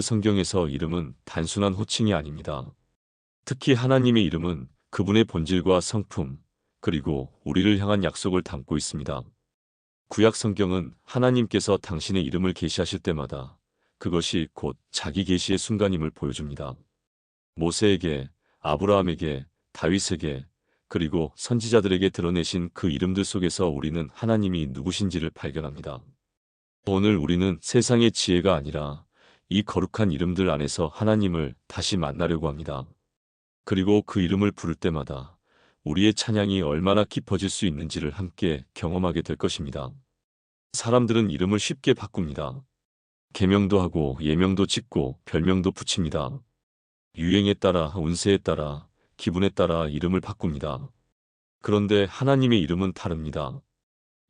성경에서 이름은 단순한 호칭이 아닙니다. 특히 하나님의 이름은 그분의 본질과 성품, 그리고 우리를 향한 약속을 담고 있습니다. 구약 성경은 하나님께서 당신의 이름을 계시하실 때마다 그것이 곧 자기 계시의 순간임을 보여줍니다. 모세에게, 아브라함에게, 다윗에게, 그리고 선지자들에게 드러내신 그 이름들 속에서 우리는 하나님이 누구신지를 발견합니다. 오늘 우리는 세상의 지혜가 아니라 이 거룩한 이름들 안에서 하나님을 다시 만나려고 합니다. 그리고 그 이름을 부를 때마다 우리의 찬양이 얼마나 깊어질 수 있는지를 함께 경험하게 될 것입니다. 사람들은 이름을 쉽게 바꿉니다. 계명도 하고 예명도 짓고 별명도 붙입니다. 유행에 따라, 운세에 따라, 기분에 따라 이름을 바꿉니다. 그런데 하나님의 이름은 다릅니다.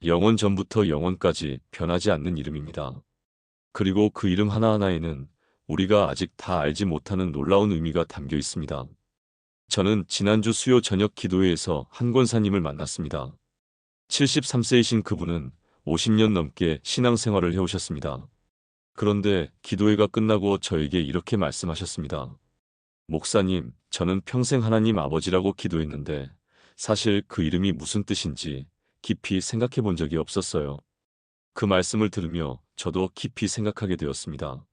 영원 전부터 영원까지 변하지 않는 이름입니다. 그리고 그 이름 하나하나에는 우리가 아직 다 알지 못하는 놀라운 의미가 담겨 있습니다. 저는 지난주 수요 저녁 기도회에서 한 권사님을 만났습니다. 73세이신 그분은 50년 넘게 신앙생활을 해오셨습니다. 그런데 기도회가 끝나고 저에게 이렇게 말씀하셨습니다. 목사님, 저는 평생 하나님 아버지라고 기도했는데 사실 그 이름이 무슨 뜻인지 깊이 생각해 본 적이 없었어요. 그 말씀을 들으며 저도 깊이 생각하게 되었습니다.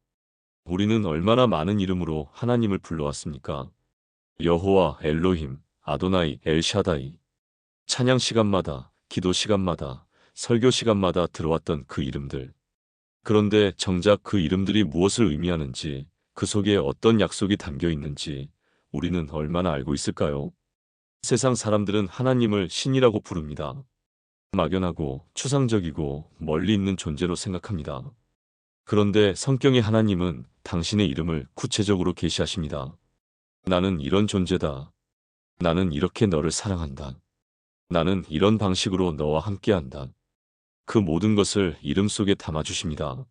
우리는 얼마나 많은 이름으로 하나님을 불러왔습니까? 여호와, 엘로힘, 아도나이, 엘샤다이. 찬양 시간마다, 기도 시간마다, 설교 시간마다 들어왔던 그 이름들. 그런데 정작 그 이름들이 무엇을 의미하는지, 그 속에 어떤 약속이 담겨 있는지 우리는 얼마나 알고 있을까요? 세상 사람들은 하나님을 신이라고 부릅니다. 막연하고 추상적이고 멀리 있는 존재로 생각합니다. 그런데 성경의 하나님은 당신의 이름을 구체적으로 계시하십니다. 나는 이런 존재다. 나는 이렇게 너를 사랑한다. 나는 이런 방식으로 너와 함께한다. 그 모든 것을 이름 속에 담아주십니다.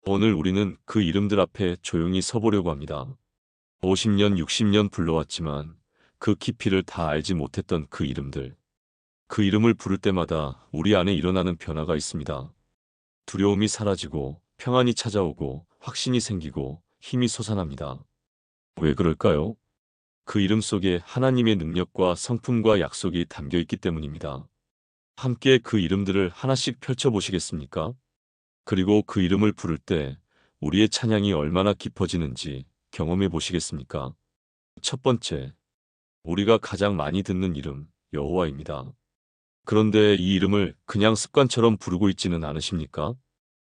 오늘 우리는 그 이름들 앞에 조용히 서보려고 합니다. 50년, 60년 불러왔지만 그 깊이를 다 알지 못했던 그 이름들. 그 이름을 부를 때마다 우리 안에 일어나는 변화가 있습니다. 두려움이 사라지고 평안이 찾아오고 확신이 생기고 힘이 솟아납니다. 왜 그럴까요? 그 이름 속에 하나님의 능력과 성품과 약속이 담겨 있기 때문입니다. 함께 그 이름들을 하나씩 펼쳐보시겠습니까? 그리고 그 이름을 부를 때 우리의 찬양이 얼마나 깊어지는지 경험해 보시겠습니까? 첫 번째, 우리가 가장 많이 듣는 이름, 여호와입니다. 그런데 이 이름을 그냥 습관처럼 부르고 있지는 않으십니까?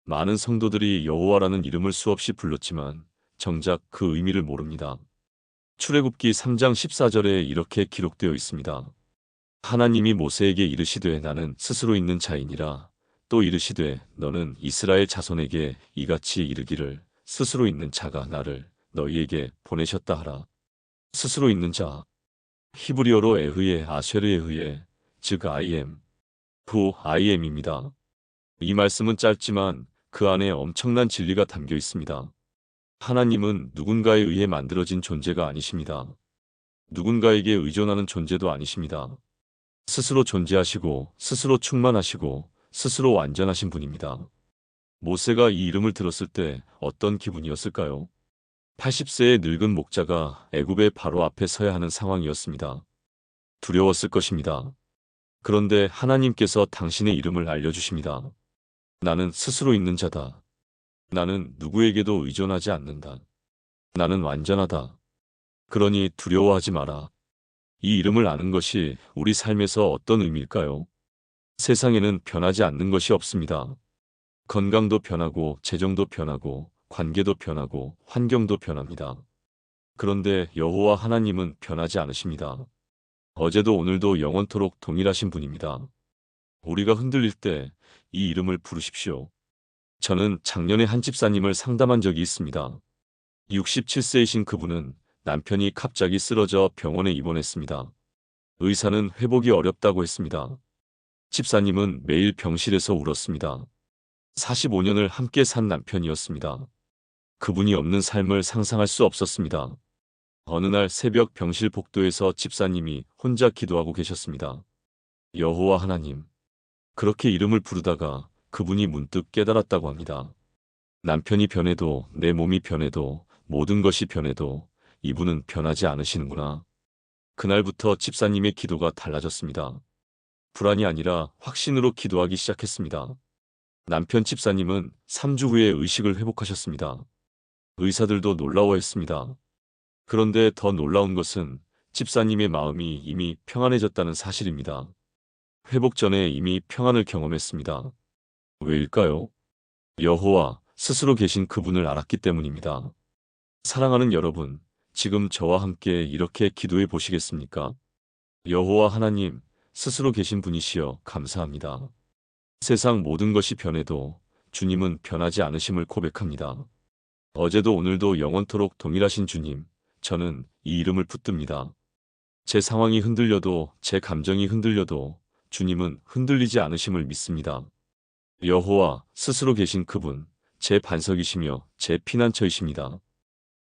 많은 성도들이 여호와라는 이름을 수없이 불렀지만 정작 그 의미를 모릅니다. 출애굽기 3장 14절에 이렇게 기록되어 있습니다. 하나님이 모세에게 이르시되 나는 스스로 있는 자이니라. 또 이르시되 너는 이스라엘 자손에게 이같이 이르기를 스스로 있는 자가 나를 너희에게 보내셨다 하라. 스스로 있는 자. 히브리어로 에흐예 아쉐르에흐예 즉 I am, 부 I am입니다. 이 말씀은 짧지만 그 안에 엄청난 진리가 담겨 있습니다. 하나님은 누군가에 의해 만들어진 존재가 아니십니다. 누군가에게 의존하는 존재도 아니십니다. 스스로 존재하시고 스스로 충만하시고 스스로 완전하신 분입니다. 모세가 이 이름을 들었을 때 어떤 기분이었을까요? 80세의 늙은 목자가 애굽의 바로 앞에 서야 하는 상황이었습니다. 두려웠을 것입니다. 그런데 하나님께서 당신의 이름을 알려주십니다. 나는 스스로 있는 자다. 나는 누구에게도 의존하지 않는다. 나는 완전하다. 그러니 두려워하지 마라. 이 이름을 아는 것이 우리 삶에서 어떤 의미일까요? 세상에는 변하지 않는 것이 없습니다. 건강도 변하고 재정도 변하고 관계도 변하고 환경도 변합니다. 그런데 여호와 하나님은 변하지 않으십니다. 어제도 오늘도 영원토록 동일하신 분입니다. 우리가 흔들릴 때 이 이름을 부르십시오. 저는 작년에 한 집사님을 상담한 적이 있습니다. 67세이신 그분은 남편이 갑자기 쓰러져 병원에 입원했습니다. 의사는 회복이 어렵다고 했습니다. 집사님은 매일 병실에서 울었습니다. 45년을 함께 산 남편이었습니다. 그분이 없는 삶을 상상할 수 없었습니다. 어느 날 새벽 병실 복도에서 집사님이 혼자 기도하고 계셨습니다. 여호와 하나님. 그렇게 이름을 부르다가 그분이 문득 깨달았다고 합니다. 남편이 변해도, 내 몸이 변해도, 모든 것이 변해도 이분은 변하지 않으시는구나. 그날부터 집사님의 기도가 달라졌습니다. 불안이 아니라 확신으로 기도하기 시작했습니다. 남편 집사님은 3주 후에 의식을 회복하셨습니다. 의사들도 놀라워했습니다. 그런데 더 놀라운 것은 집사님의 마음이 이미 평안해졌다는 사실입니다. 회복 전에 이미 평안을 경험했습니다. 왜일까요? 여호와 스스로 계신 그분을 알았기 때문입니다. 사랑하는 여러분, 지금 저와 함께 이렇게 기도해 보시겠습니까? 여호와 하나님, 스스로 계신 분이시여 감사합니다. 세상 모든 것이 변해도 주님은 변하지 않으심을 고백합니다. 어제도 오늘도 영원토록 동일하신 주님, 저는 이 이름을 붙듭니다. 제 상황이 흔들려도, 제 감정이 흔들려도 주님은 흔들리지 않으심을 믿습니다. 여호와 스스로 계신 그분, 제 반석이시며 제 피난처이십니다.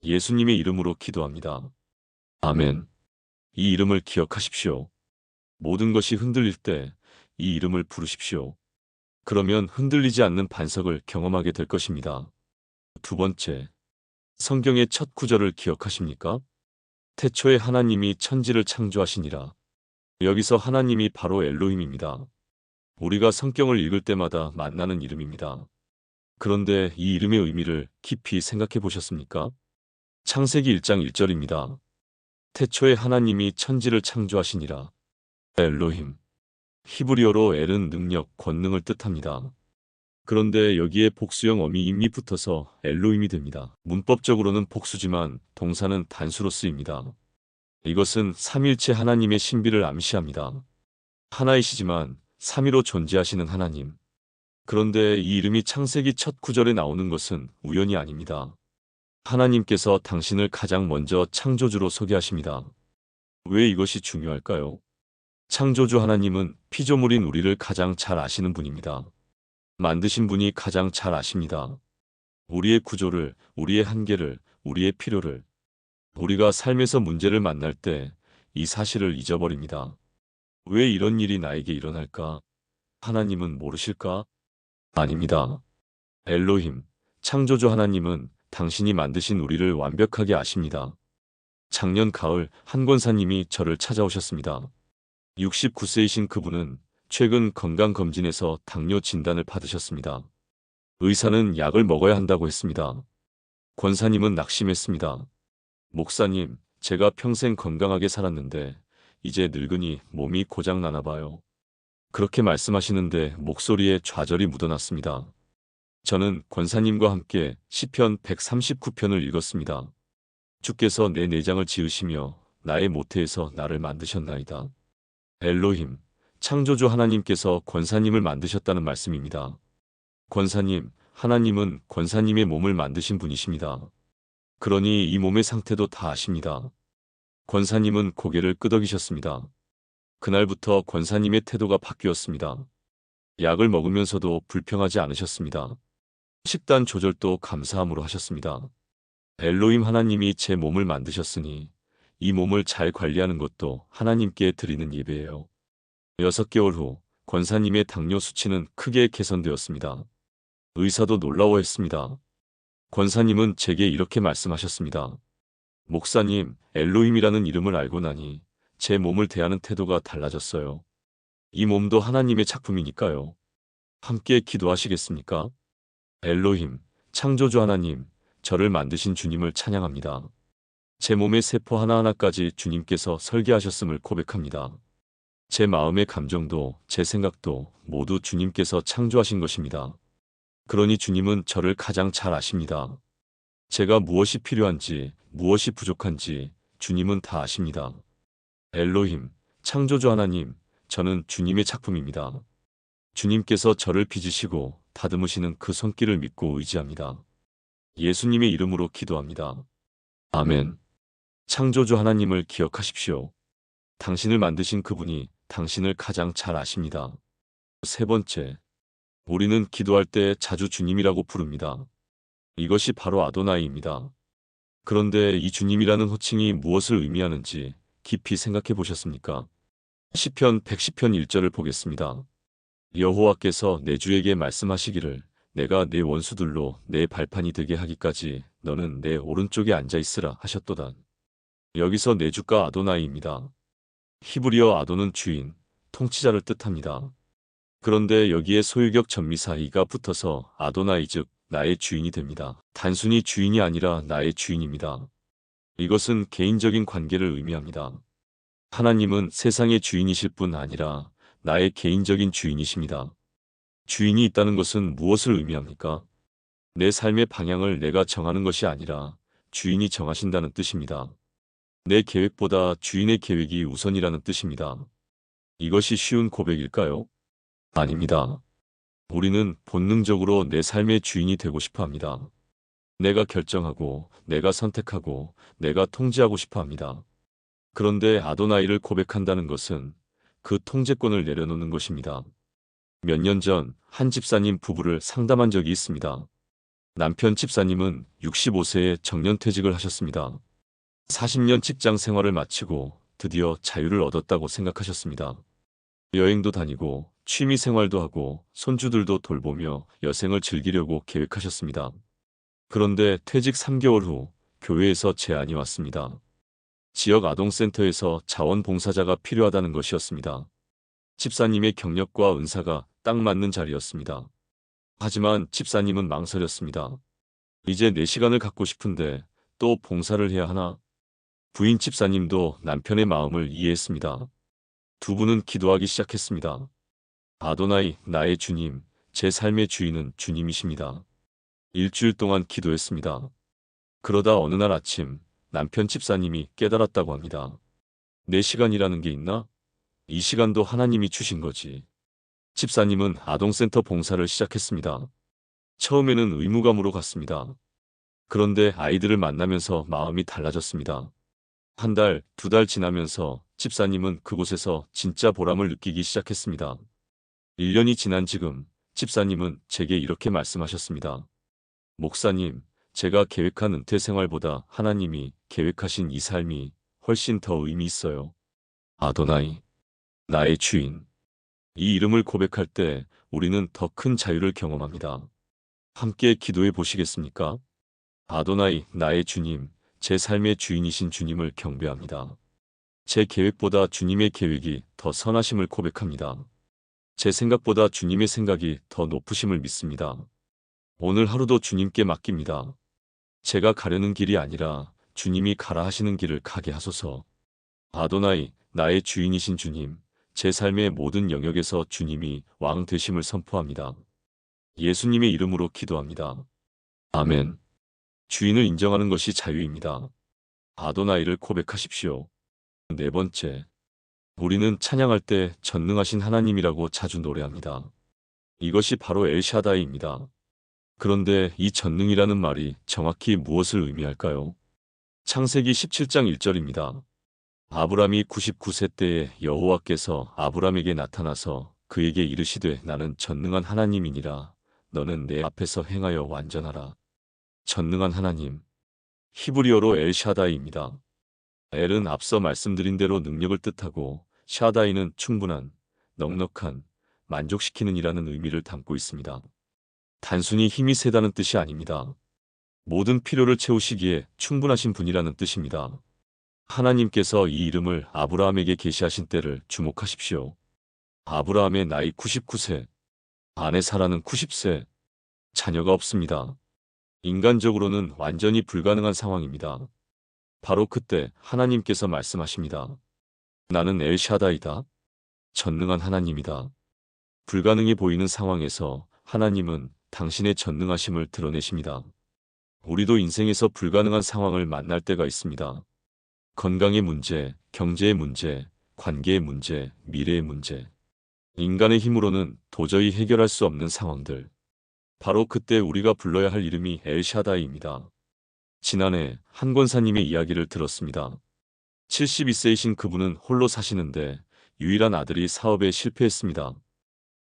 예수님의 이름으로 기도합니다. 아멘. 이 이름을 기억하십시오. 모든 것이 흔들릴 때 이 이름을 부르십시오. 그러면 흔들리지 않는 반석을 경험하게 될 것입니다. 두 번째, 성경의 첫 구절을 기억하십니까? 태초에 하나님이 천지를 창조하시니라. 여기서 하나님이 바로 엘로힘입니다. 우리가 성경을 읽을 때마다 만나는 이름입니다. 그런데 이 이름의 의미를 깊이 생각해 보셨습니까? 창세기 1장 1절입니다. 태초에 하나님이 천지를 창조하시니라. 엘로힘. 히브리어로 엘은 능력, 권능을 뜻합니다. 그런데 여기에 복수형 어미 임이 붙어서 엘로힘이 됩니다. 문법적으로는 복수지만 동사는 단수로 쓰입니다. 이것은 삼위일체 하나님의 신비를 암시합니다. 하나이시지만 삼위로 존재하시는 하나님. 그런데 이 이름이 창세기 첫 구절에 나오는 것은 우연이 아닙니다. 하나님께서 당신을 가장 먼저 창조주로 소개하십니다. 왜 이것이 중요할까요? 창조주 하나님은 피조물인 우리를 가장 잘 아시는 분입니다. 만드신 분이 가장 잘 아십니다. 우리의 구조를, 우리의 한계를, 우리의 필요를. 우리가 삶에서 문제를 만날 때 이 사실을 잊어버립니다. 왜 이런 일이 나에게 일어날까? 하나님은 모르실까? 아닙니다. 엘로힘, 창조주 하나님은 당신이 만드신 우리를 완벽하게 아십니다. 작년 가을 한 권사님이 저를 찾아오셨습니다. 69세이신 그분은 최근 건강검진에서 당뇨 진단을 받으셨습니다. 의사는 약을 먹어야 한다고 했습니다. 권사님은 낙심했습니다. 목사님, 제가 평생 건강하게 살았는데 이제 늙으니 몸이 고장나나 봐요. 그렇게 말씀하시는데 목소리에 좌절이 묻어났습니다. 저는 권사님과 함께 시편 139편을 읽었습니다. 주께서 내 내장을 지으시며 나의 모태에서 나를 만드셨나이다. 엘로힘, 창조주 하나님께서 권사님을 만드셨다는 말씀입니다. 권사님, 하나님은 권사님의 몸을 만드신 분이십니다. 그러니 이 몸의 상태도 다 아십니다. 권사님은 고개를 끄덕이셨습니다. 그날부터 권사님의 태도가 바뀌었습니다. 약을 먹으면서도 불평하지 않으셨습니다. 식단 조절도 감사함으로 하셨습니다. 엘로힘 하나님이 제 몸을 만드셨으니 이 몸을 잘 관리하는 것도 하나님께 드리는 예배예요. 6개월 후 권사님의 당뇨 수치는 크게 개선되었습니다. 의사도 놀라워했습니다. 권사님은 제게 이렇게 말씀하셨습니다. 목사님, 엘로힘이라는 이름을 알고 나니 제 몸을 대하는 태도가 달라졌어요. 이 몸도 하나님의 작품이니까요. 함께 기도하시겠습니까? 엘로힘, 창조주 하나님, 저를 만드신 주님을 찬양합니다. 제 몸의 세포 하나하나까지 주님께서 설계하셨음을 고백합니다. 제 마음의 감정도 제 생각도 모두 주님께서 창조하신 것입니다. 그러니 주님은 저를 가장 잘 아십니다. 제가 무엇이 필요한지, 무엇이 부족한지 주님은 다 아십니다. 엘로힘, 창조주 하나님, 저는 주님의 작품입니다. 주님께서 저를 빚으시고 다듬으시는 그 손길을 믿고 의지합니다. 예수님의 이름으로 기도합니다. 아멘. 창조주 하나님을 기억하십시오. 당신을 만드신 그분이 당신을 가장 잘 아십니다. 세 번째, 우리는 기도할 때 자주 주님이라고 부릅니다. 이것이 바로 아도나이입니다. 그런데 이 주님이라는 호칭이 무엇을 의미하는지 깊이 생각해 보셨습니까? 시편 110편 1절을 보겠습니다. 여호와께서 내 주에게 말씀하시기를 내가 내 원수들로 내 발판이 되게 하기까지 너는 내 오른쪽에 앉아 있으라 하셨도다. 여기서 내 주가 아도나이입니다. 히브리어 아도는 주인, 통치자를 뜻합니다. 그런데 여기에 소유격 전미사이가 붙어서 아도나이 즉 나의 주인이 됩니다. 단순히 주인이 아니라 나의 주인입니다. 이것은 개인적인 관계를 의미합니다. 하나님은 세상의 주인이실 뿐 아니라 나의 개인적인 주인이십니다. 주인이 있다는 것은 무엇을 의미합니까? 내 삶의 방향을 내가 정하는 것이 아니라 주인이 정하신다는 뜻입니다. 내 계획보다 주인의 계획이 우선이라는 뜻입니다. 이것이 쉬운 고백일까요? 아닙니다. 우리는 본능적으로 내 삶의 주인이 되고 싶어 합니다. 내가 결정하고, 내가 선택하고, 내가 통제하고 싶어 합니다. 그런데 아도나이를 고백한다는 것은 그 통제권을 내려놓는 것입니다. 몇 년 전 한 집사님 부부를 상담한 적이 있습니다. 남편 집사님은 65세에 정년퇴직을 하셨습니다. 40년 직장 생활을 마치고 드디어 자유를 얻었다고 생각하셨습니다. 여행도 다니고 취미 생활도 하고 손주들도 돌보며 여생을 즐기려고 계획하셨습니다. 그런데 퇴직 3개월 후 교회에서 제안이 왔습니다. 지역 아동센터에서 자원봉사자가 필요하다는 것이었습니다. 집사님의 경력과 은사가 딱 맞는 자리였습니다. 하지만 집사님은 망설였습니다. 이제 내 시간을 갖고 싶은데 또 봉사를 해야 하나? 부인 집사님도 남편의 마음을 이해했습니다. 두 분은 기도하기 시작했습니다. 아도나이, 나의 주님, 제 삶의 주인은 주님이십니다. 일주일 동안 기도했습니다. 그러다 어느 날 아침 남편 집사님이 깨달았다고 합니다. 내 시간이라는 게 있나? 이 시간도 하나님이 주신 거지. 집사님은 아동센터 봉사를 시작했습니다. 처음에는 의무감으로 갔습니다. 그런데 아이들을 만나면서 마음이 달라졌습니다. 한 달, 두 달 지나면서 집사님은 그곳에서 진짜 보람을 느끼기 시작했습니다. 1년이 지난 지금 집사님은 제게 이렇게 말씀하셨습니다. 목사님, 제가 계획한 은퇴 생활보다 하나님이 계획하신 이 삶이 훨씬 더 의미 있어요. 아도나이, 나의 주인. 이 이름을 고백할 때 우리는 더 큰 자유를 경험합니다. 함께 기도해 보시겠습니까? 아도나이, 나의 주님, 제 삶의 주인이신 주님을 경배합니다. 제 계획보다 주님의 계획이 더 선하심을 고백합니다. 제 생각보다 주님의 생각이 더 높으심을 믿습니다. 오늘 하루도 주님께 맡깁니다. 제가 가려는 길이 아니라 주님이 가라 하시는 길을 가게 하소서. 아도나이, 나의 주인이신 주님, 제 삶의 모든 영역에서 주님이 왕 되심을 선포합니다. 예수님의 이름으로 기도합니다. 아멘. 주인을 인정하는 것이 자유입니다. 아도나이를 고백하십시오. 네 번째, 우리는 찬양할 때 전능하신 하나님이라고 자주 노래합니다. 이것이 바로 엘샤다이입니다. 그런데 이 전능이라는 말이 정확히 무엇을 의미할까요? 창세기 17장 1절입니다. 아브람이 99세 때에 여호와께서 아브람에게 나타나서 그에게 이르시되 나는 전능한 하나님이니라. 너는 내 앞에서 행하여 완전하라. 전능한 하나님. 히브리어로 엘샤다이입니다. 엘은 앞서 말씀드린 대로 능력을 뜻하고 샤다이는 충분한, 넉넉한, 만족시키는 이라는 의미를 담고 있습니다. 단순히 힘이 세다는 뜻이 아닙니다. 모든 필요를 채우시기에 충분하신 분이라는 뜻입니다. 하나님께서 이 이름을 아브라함에게 계시하신 때를 주목하십시오. 아브라함의 나이 99세, 아내 사라는 90세, 자녀가 없습니다. 인간적으로는 완전히 불가능한 상황입니다. 바로 그때 하나님께서 말씀하십니다. 나는 엘샤다이다. 전능한 하나님이다. 불가능해 보이는 상황에서 하나님은 당신의 전능하심을 드러내십니다. 우리도 인생에서 불가능한 상황을 만날 때가 있습니다. 건강의 문제, 경제의 문제, 관계의 문제, 미래의 문제. 인간의 힘으로는 도저히 해결할 수 없는 상황들. 바로 그때 우리가 불러야 할 이름이 엘샤다이입니다. 지난해 한 권사님의 이야기를 들었습니다. 72세이신 그분은 홀로 사시는데 유일한 아들이 사업에 실패했습니다.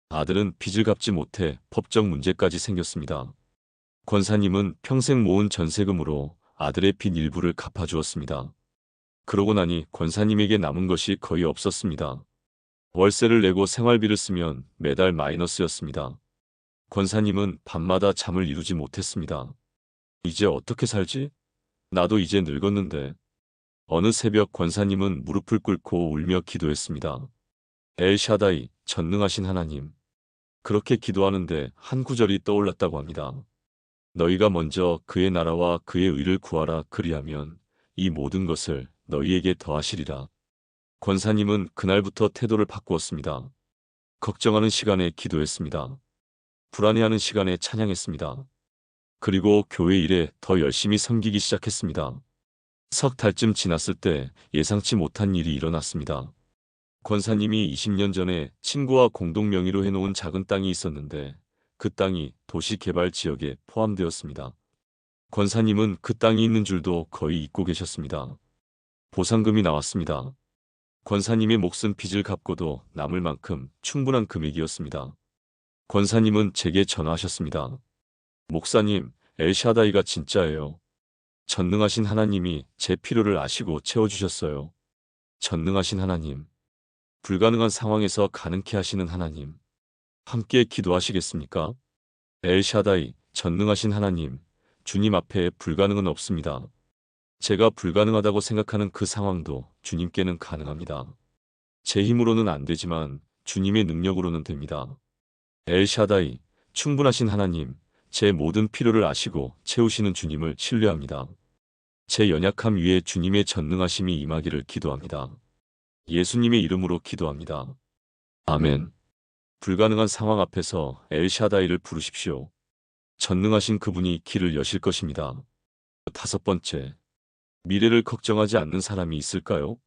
아들은 빚을 갚지 못해 법적 문제까지 생겼습니다. 권사님은 평생 모은 전세금으로 아들의 빚 일부를 갚아주었습니다. 그러고 나니 권사님에게 남은 것이 거의 없었습니다. 월세를 내고 생활비를 쓰면 매달 마이너스였습니다. 권사님은 밤마다 잠을 이루지 못했습니다. 이제 어떻게 살지? 나도 이제 늙었는데. 어느 새벽 권사님은 무릎을 꿇고 울며 기도했습니다. 엘샤다이, 전능하신 하나님. 그렇게 기도하는데 한 구절이 떠올랐다고 합니다. 너희가 먼저 그의 나라와 그의 의를 구하라. 그리하면 이 모든 것을 너희에게 더하시리라. 권사님은 그날부터 태도를 바꾸었습니다. 걱정하는 시간에 기도했습니다. 불안해하는 시간에 찬양했습니다. 그리고 교회 일에 더 열심히 섬기기 시작했습니다. 석 달쯤 지났을 때 예상치 못한 일이 일어났습니다. 권사님이 20년 전에 친구와 공동 명의로 해놓은 작은 땅이 있었는데 그 땅이 도시개발 지역에 포함되었습니다. 권사님은 그 땅이 있는 줄도 거의 잊고 계셨습니다. 보상금이 나왔습니다. 권사님의 몫은 빚을 갚고도 남을 만큼 충분한 금액이었습니다. 권사님은 제게 전화하셨습니다. 목사님, 엘샤다이가 진짜예요. 전능하신 하나님이 제 필요를 아시고 채워주셨어요. 전능하신 하나님, 불가능한 상황에서 가능케 하시는 하나님, 함께 기도하시겠습니까? 엘샤다이, 전능하신 하나님, 주님 앞에 불가능은 없습니다. 제가 불가능하다고 생각하는 그 상황도 주님께는 가능합니다. 제 힘으로는 안 되지만 주님의 능력으로는 됩니다. 엘샤다이, 충분하신 하나님, 제 모든 필요를 아시고 채우시는 주님을 신뢰합니다. 제 연약함 위에 주님의 전능하심이 임하기를 기도합니다. 예수님의 이름으로 기도합니다. 아멘. 불가능한 상황 앞에서 엘샤다이를 부르십시오. 전능하신 그분이 길을 여실 것입니다. 다섯 번째, 미래를 걱정하지 않는 사람이 있을까요?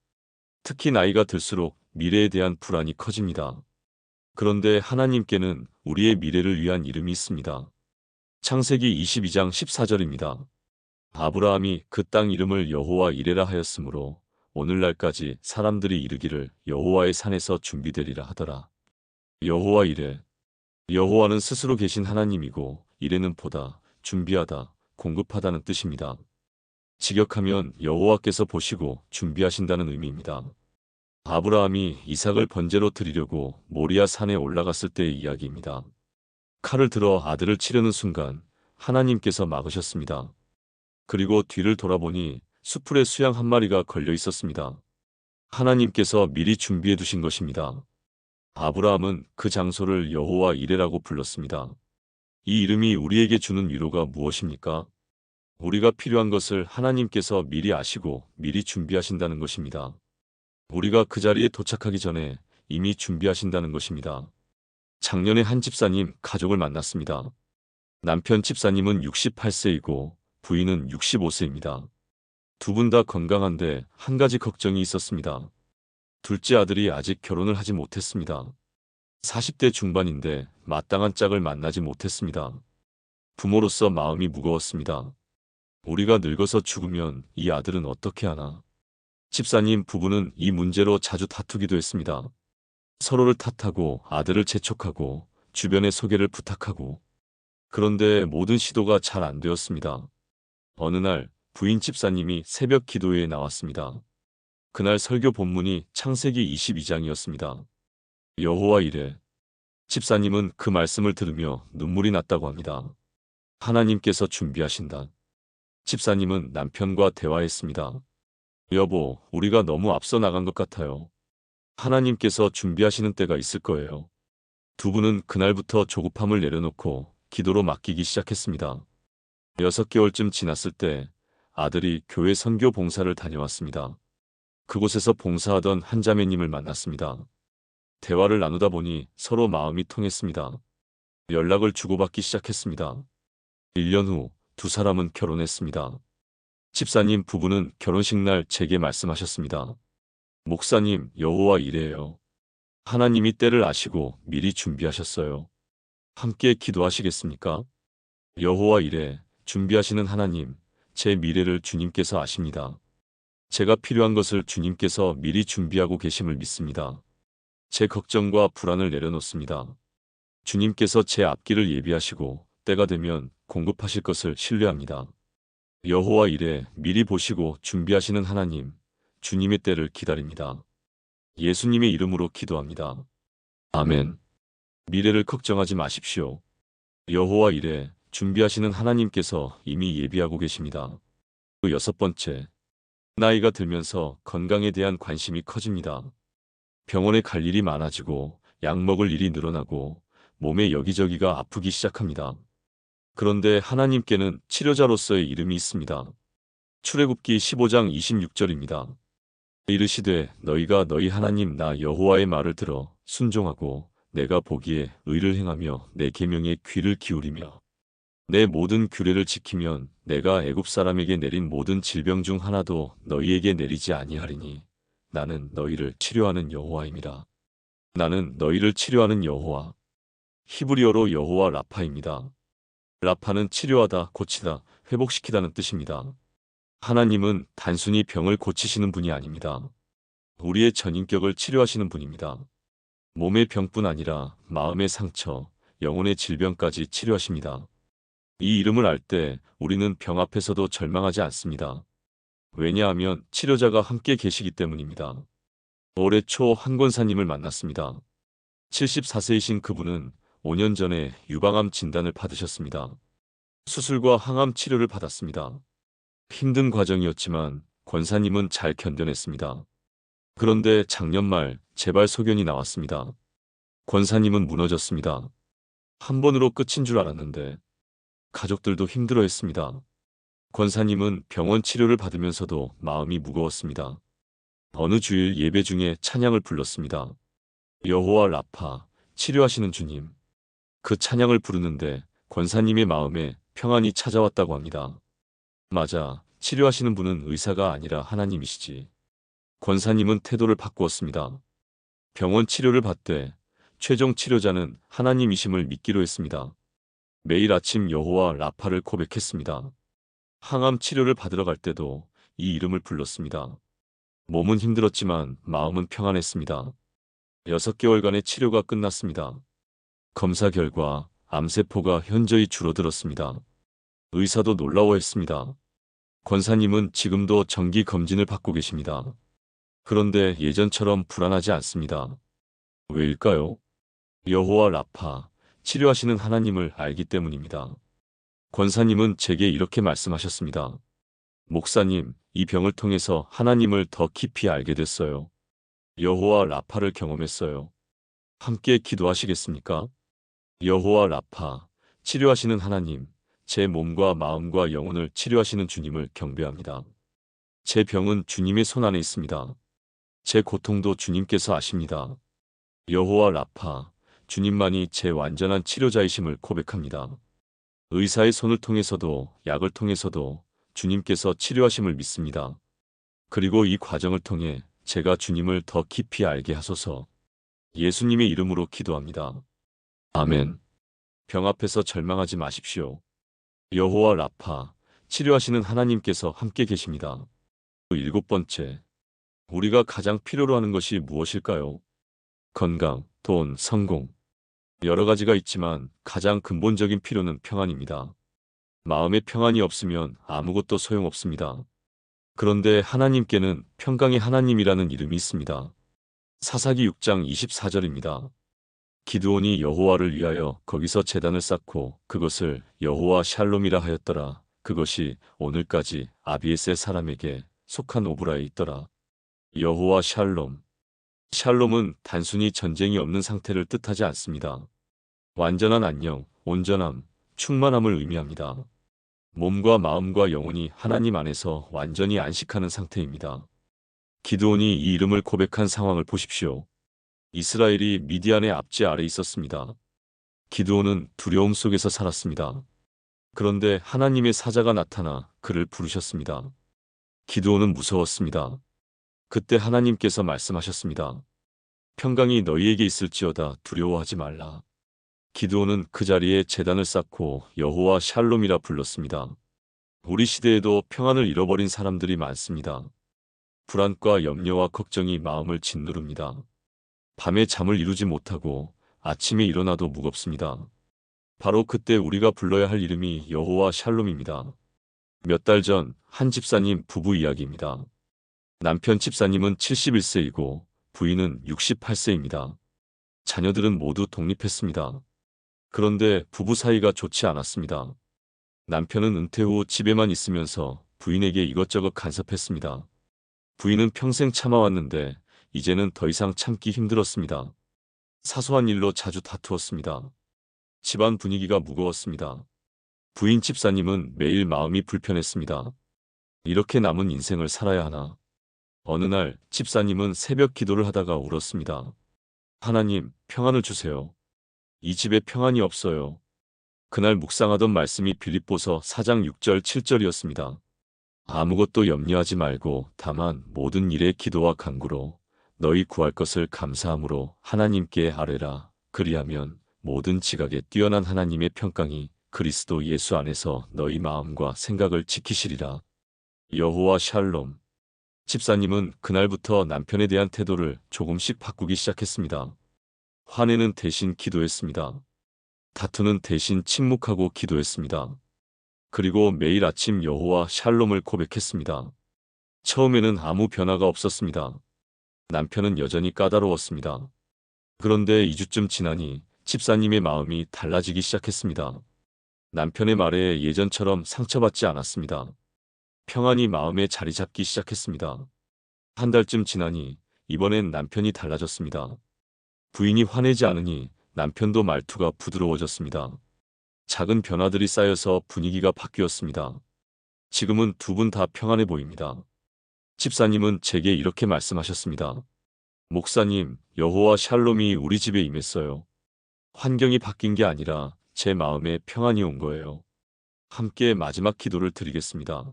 특히 나이가 들수록 미래에 대한 불안이 커집니다. 그런데 하나님께는 우리의 미래를 위한 이름이 있습니다. 창세기 22장 14절입니다. 아브라함이 그 땅 이름을 여호와 이레라 하였으므로 오늘날까지 사람들이 이르기를 여호와의 산에서 준비되리라 하더라. 여호와 이레. 여호와는 스스로 계신 하나님이고 이레는 보다, 준비하다, 공급하다는 뜻입니다. 직역하면 여호와께서 보시고 준비하신다는 의미입니다. 아브라함이 이삭을 번제로 드리려고 모리아 산에 올라갔을 때의 이야기입니다. 칼을 들어 아들을 치려는 순간 하나님께서 막으셨습니다. 그리고 뒤를 돌아보니 수풀에 수양 한 마리가 걸려 있었습니다. 하나님께서 미리 준비해 두신 것입니다. 아브라함은 그 장소를 여호와 이레라고 불렀습니다. 이 이름이 우리에게 주는 위로가 무엇입니까? 우리가 필요한 것을 하나님께서 미리 아시고 미리 준비하신다는 것입니다. 우리가 그 자리에 도착하기 전에 이미 준비하신다는 것입니다. 작년에 한 집사님 가족을 만났습니다. 남편 집사님은 68세이고 부인은 65세입니다. 두 분 다 건강한데 한 가지 걱정이 있었습니다. 둘째 아들이 아직 결혼을 하지 못했습니다. 40대 중반인데 마땅한 짝을 만나지 못했습니다. 부모로서 마음이 무거웠습니다. 우리가 늙어서 죽으면 이 아들은 어떻게 하나? 집사님 부부는 이 문제로 자주 다투기도 했습니다. 서로를 탓하고 아들을 재촉하고 주변에 소개를 부탁하고 그런데 모든 시도가 잘 안 되었습니다. 어느 날 부인 집사님이 새벽 기도회에 나왔습니다. 그날 설교 본문이 창세기 22장이었습니다. 여호와 이레. 집사님은 그 말씀을 들으며 눈물이 났다고 합니다. 하나님께서 준비하신다. 집사님은 남편과 대화했습니다. 여보, 우리가 너무 앞서 나간 것 같아요. 하나님께서 준비하시는 때가 있을 거예요. 두 분은 그날부터 조급함을 내려놓고 기도로 맡기기 시작했습니다. 6개월쯤 지났을 때 아들이 교회 선교 봉사를 다녀왔습니다. 그곳에서 봉사하던 한 자매님을 만났습니다. 대화를 나누다 보니 서로 마음이 통했습니다. 연락을 주고받기 시작했습니다. 1년 후 두 사람은 결혼했습니다. 집사님 부부는 결혼식 날 제게 말씀하셨습니다. 목사님, 여호와 이레요. 하나님이 때를 아시고 미리 준비하셨어요. 함께 기도하시겠습니까? 여호와 이레, 준비하시는 하나님, 제 미래를 주님께서 아십니다. 제가 필요한 것을 주님께서 미리 준비하고 계심을 믿습니다. 제 걱정과 불안을 내려놓습니다. 주님께서 제 앞길을 예비하시고 때가 되면 공급하실 것을 신뢰합니다. 여호와 이레, 미리 보시고 준비하시는 하나님, 주님의 때를 기다립니다. 예수님의 이름으로 기도합니다. 아멘. 미래를 걱정하지 마십시오. 여호와 이레 준비하시는 하나님께서 이미 예비하고 계십니다. 그 여섯 번째, 나이가 들면서 건강에 대한 관심이 커집니다. 병원에 갈 일이 많아지고 약 먹을 일이 늘어나고 몸에 여기저기가 아프기 시작합니다. 그런데 하나님께는 치료자로서의 이름이 있습니다. 출애굽기 15장 26절입니다. 이르시되 너희가 너희 하나님 나 여호와의 말을 들어 순종하고 내가 보기에 의를 행하며 내 계명에 귀를 기울이며 내 모든 규례를 지키면 내가 애굽 사람에게 내린 모든 질병 중 하나도 너희에게 내리지 아니하리니 나는 너희를 치료하는 여호와임이라. 나는 너희를 치료하는 여호와. 히브리어로 여호와 라파입니다. 라파는 치료하다, 고치다, 회복시키다는 뜻입니다. 하나님은 단순히 병을 고치시는 분이 아닙니다. 우리의 전인격을 치료하시는 분입니다. 몸의 병뿐 아니라 마음의 상처, 영혼의 질병까지 치료하십니다. 이 이름을 알 때 우리는 병 앞에서도 절망하지 않습니다. 왜냐하면 치료자가 함께 계시기 때문입니다. 올해 초 한 권사님을 만났습니다. 74세이신 그분은 5년 전에 유방암 진단을 받으셨습니다. 수술과 항암 치료를 받았습니다. 힘든 과정이었지만 권사님은 잘 견뎌냈습니다. 그런데 작년 말 재발 소견이 나왔습니다. 권사님은 무너졌습니다. 한 번으로 끝인 줄 알았는데 가족들도 힘들어했습니다. 권사님은 병원 치료를 받으면서도 마음이 무거웠습니다. 어느 주일 예배 중에 찬양을 불렀습니다. 여호와 라파, 치료하시는 주님. 그 찬양을 부르는데 권사님의 마음에 평안이 찾아왔다고 합니다. 맞아, 치료하시는 분은 의사가 아니라 하나님이시지. 권사님은 태도를 바꾸었습니다. 병원 치료를 받되 최종 치료자는 하나님이심을 믿기로 했습니다. 매일 아침 여호와 라파를 고백했습니다. 항암 치료를 받으러 갈 때도 이 이름을 불렀습니다. 몸은 힘들었지만 마음은 평안했습니다. 6개월간의 치료가 끝났습니다. 검사 결과 암세포가 현저히 줄어들었습니다. 의사도 놀라워했습니다. 권사님은 지금도 정기 검진을 받고 계십니다. 그런데 예전처럼 불안하지 않습니다. 왜일까요? 여호와 라파, 치료하시는 하나님을 알기 때문입니다. 권사님은 제게 이렇게 말씀하셨습니다. 목사님, 이 병을 통해서 하나님을 더 깊이 알게 됐어요. 여호와 라파를 경험했어요. 함께 기도하시겠습니까? 여호와 라파, 치료하시는 하나님, 제 몸과 마음과 영혼을 치료하시는 주님을 경배합니다. 제 병은 주님의 손 안에 있습니다. 제 고통도 주님께서 아십니다. 여호와 라파, 주님만이 제 완전한 치료자이심을 고백합니다. 의사의 손을 통해서도 약을 통해서도 주님께서 치료하심을 믿습니다. 그리고 이 과정을 통해 제가 주님을 더 깊이 알게 하소서. 예수님의 이름으로 기도합니다. 아멘. 병 앞에서 절망하지 마십시오. 여호와 라파, 치료하시는 하나님께서 함께 계십니다. 7번째, 우리가 가장 필요로 하는 것이 무엇일까요? 건강, 돈, 성공. 여러 가지가 있지만 가장 근본적인 필요는 평안입니다. 마음의 평안이 없으면 아무것도 소용없습니다. 그런데 하나님께는 평강의 하나님이라는 이름이 있습니다. 사사기 6장 24절입니다. 기드온이 여호와를 위하여 거기서 제단을 쌓고 그것을 여호와 샬롬이라 하였더라. 그것이 오늘까지 아비에셀 사람에게 속한 오브라에 있더라. 여호와 샬롬. 샬롬은 단순히 전쟁이 없는 상태를 뜻하지 않습니다. 완전한 안녕, 온전함, 충만함을 의미합니다. 몸과 마음과 영혼이 하나님 안에서 완전히 안식하는 상태입니다. 기드온이 이 이름을 고백한 상황을 보십시오. 이스라엘이 미디안의 압제 아래 있었습니다. 기드온은 두려움 속에서 살았습니다. 그런데 하나님의 사자가 나타나 그를 부르셨습니다. 기드온은 무서웠습니다. 그때 하나님께서 말씀하셨습니다. 평강이 너희에게 있을지어다 두려워하지 말라. 기드온은 그 자리에 제단을 쌓고 여호와 샬롬이라 불렀습니다. 우리 시대에도 평안을 잃어버린 사람들이 많습니다. 불안과 염려와 걱정이 마음을 짓누릅니다. 밤에 잠을 이루지 못하고 아침에 일어나도 무겁습니다. 바로 그때 우리가 불러야 할 이름이 여호와 샬롬입니다. 몇 달 전 한 집사님 부부 이야기입니다. 남편 집사님은 71세이고 부인은 68세입니다. 자녀들은 모두 독립했습니다. 그런데 부부 사이가 좋지 않았습니다. 남편은 은퇴 후 집에만 있으면서 부인에게 이것저것 간섭했습니다. 부인은 평생 참아왔는데 이제는 더 이상 참기 힘들었습니다. 사소한 일로 자주 다투었습니다. 집안 분위기가 무거웠습니다. 부인 집사님은 매일 마음이 불편했습니다. 이렇게 남은 인생을 살아야 하나. 어느 날 집사님은 새벽 기도를 하다가 울었습니다. 하나님, 평안을 주세요. 이 집에 평안이 없어요. 그날 묵상하던 말씀이 빌립보서 4장 6절 7절이었습니다. 아무것도 염려하지 말고 다만 모든 일에 기도와 간구로 너희 구할 것을 감사함으로 하나님께 아뢰라. 그리하면 모든 지각에 뛰어난 하나님의 평강이 그리스도 예수 안에서 너희 마음과 생각을 지키시리라. 여호와 샬롬. 집사님은 그날부터 남편에 대한 태도를 조금씩 바꾸기 시작했습니다. 화내는 대신 기도했습니다. 다투는 대신 침묵하고 기도했습니다. 그리고 매일 아침 여호와 샬롬을 고백했습니다. 처음에는 아무 변화가 없었습니다. 남편은 여전히 까다로웠습니다. 그런데 2주쯤 지나니 집사님의 마음이 달라지기 시작했습니다. 남편의 말에 예전처럼 상처받지 않았습니다. 평안이 마음에 자리 잡기 시작했습니다. 한 달쯤 지나니 이번엔 남편이 달라졌습니다. 부인이 화내지 않으니 남편도 말투가 부드러워졌습니다. 작은 변화들이 쌓여서 분위기가 바뀌었습니다. 지금은 두 분 다 평안해 보입니다. 집사님은 제게 이렇게 말씀하셨습니다. 목사님, 여호와 샬롬이 우리 집에 임했어요. 환경이 바뀐 게 아니라 제 마음에 평안이 온 거예요. 함께 마지막 기도를 드리겠습니다.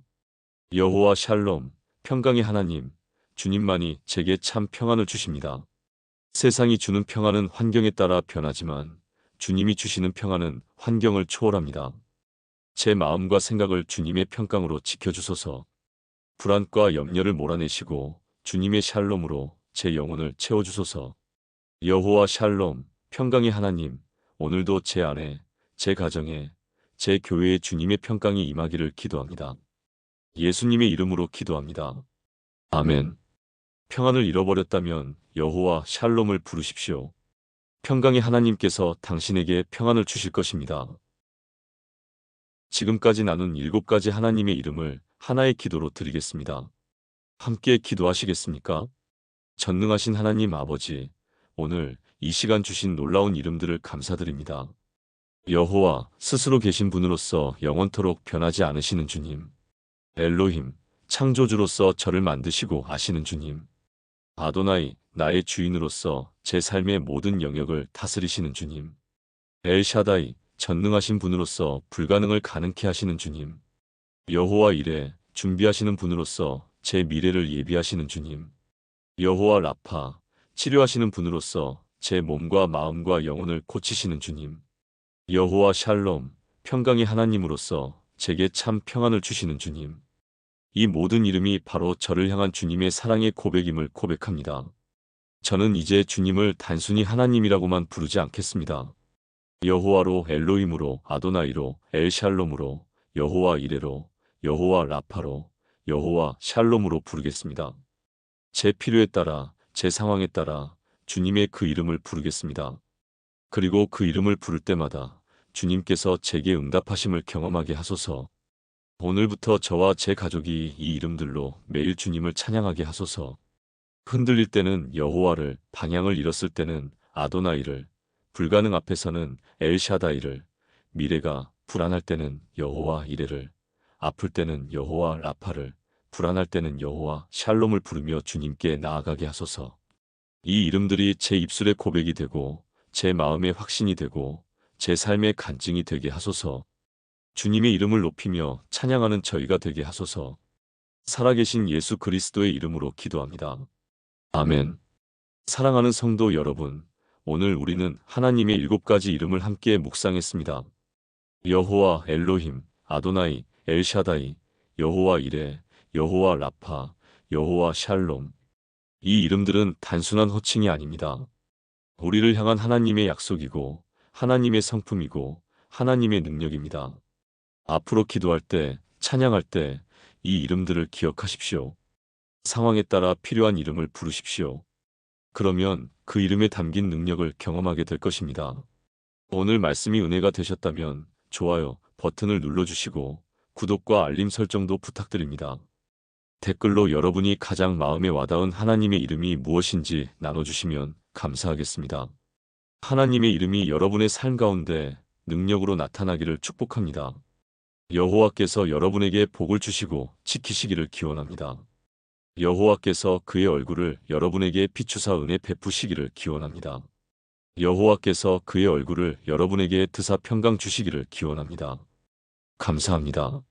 여호와 샬롬, 평강의 하나님, 주님만이 제게 참 평안을 주십니다. 세상이 주는 평안은 환경에 따라 변하지만 주님이 주시는 평안은 환경을 초월합니다. 제 마음과 생각을 주님의 평강으로 지켜주소서. 불안과 염려를 몰아내시고 주님의 샬롬으로 제 영혼을 채워주소서. 여호와 샬롬, 평강의 하나님, 오늘도 제 안에, 제 가정에, 제 교회에 주님의 평강이 임하기를 기도합니다. 예수님의 이름으로 기도합니다. 아멘. 평안을 잃어버렸다면 여호와 샬롬을 부르십시오. 평강의 하나님께서 당신에게 평안을 주실 것입니다. 지금까지 나눈 7가지 하나님의 이름을 하나의 기도로 드리겠습니다. 함께 기도하시겠습니까? 전능하신 하나님 아버지, 오늘 이 시간 주신 놀라운 이름들을 감사드립니다. 여호와, 스스로 계신 분으로서 영원토록 변하지 않으시는 주님. 엘로힘, 창조주로서 저를 만드시고 아시는 주님. 아도나이, 나의 주인으로서 제 삶의 모든 영역을 다스리시는 주님. 엘샤다이, 전능하신 분으로서 불가능을 가능케 하시는 주님. 여호와 이레, 준비하시는 분으로서 제 미래를 예비하시는 주님. 여호와 라파, 치료하시는 분으로서 제 몸과 마음과 영혼을 고치시는 주님. 여호와 샬롬, 평강의 하나님으로서 제게 참 평안을 주시는 주님. 이 모든 이름이 바로 저를 향한 주님의 사랑의 고백임을 고백합니다. 저는 이제 주님을 단순히 하나님이라고만 부르지 않겠습니다. 여호와로, 엘로힘으로, 아도나이로, 엘샬롬으로, 여호와 이레로, 여호와 라파로, 여호와 샬롬으로 부르겠습니다. 제 필요에 따라, 제 상황에 따라 주님의 그 이름을 부르겠습니다. 그리고 그 이름을 부를 때마다 주님께서 제게 응답하심을 경험하게 하소서. 오늘부터 저와 제 가족이 이 이름들로 매일 주님을 찬양하게 하소서. 흔들릴 때는 여호와를, 방향을 잃었을 때는 아도나이를, 불가능 앞에서는 엘샤다이를, 미래가 불안할 때는 여호와 이레를, 아플 때는 여호와 라파를, 불안할 때는 여호와 샬롬을 부르며 주님께 나아가게 하소서. 이 이름들이 제 입술의 고백이 되고 제 마음의 확신이 되고 제 삶의 간증이 되게 하소서. 주님의 이름을 높이며 찬양하는 저희가 되게 하소서. 살아계신 예수 그리스도의 이름으로 기도합니다. 아멘. 사랑하는 성도 여러분, 오늘 우리는 하나님의 7가지 이름을 함께 묵상했습니다. 여호와 엘로힘, 아도나이, 엘샤다이, 여호와 이레, 여호와 라파, 여호와 샬롬. 이 이름들은 단순한 호칭이 아닙니다. 우리를 향한 하나님의 약속이고 하나님의 성품이고 하나님의 능력입니다. 앞으로 기도할 때, 찬양할 때 이 이름들을 기억하십시오. 상황에 따라 필요한 이름을 부르십시오. 그러면 그 이름에 담긴 능력을 경험하게 될 것입니다. 오늘 말씀이 은혜가 되셨다면 좋아요 버튼을 눌러주시고 구독과 알림 설정도 부탁드립니다. 댓글로 여러분이 가장 마음에 와닿은 하나님의 이름이 무엇인지 나눠주시면 감사하겠습니다. 하나님의 이름이 여러분의 삶 가운데 능력으로 나타나기를 축복합니다. 여호와께서 여러분에게 복을 주시고 지키시기를 기원합니다. 여호와께서 그의 얼굴을 여러분에게 비추사 은혜 베푸시기를 기원합니다. 여호와께서 그의 얼굴을 여러분에게 드사 평강 주시기를 기원합니다. 감사합니다.